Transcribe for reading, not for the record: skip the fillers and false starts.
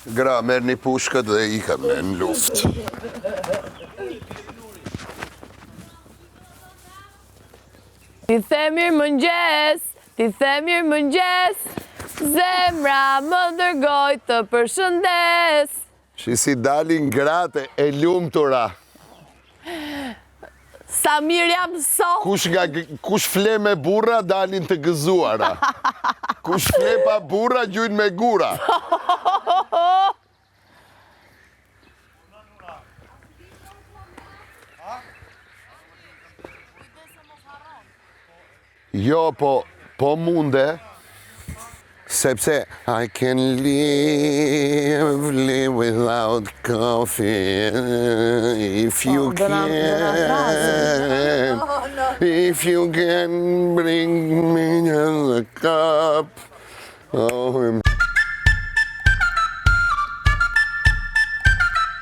Gra, merë një pushkët dhe ika me në luft. Ti the mirë mëngjes, ti the mirë mëngjes, zemra më dërgoj të përshëndes. Shi si dalin gratë e lumtura. Sa mirë jam sot. Kush fle me burra dalin të gëzuara. Kush fle pa burra gjujnë me gura. Jo, po munde, sepse I can live without coffee if you can bring me a cup. Oh,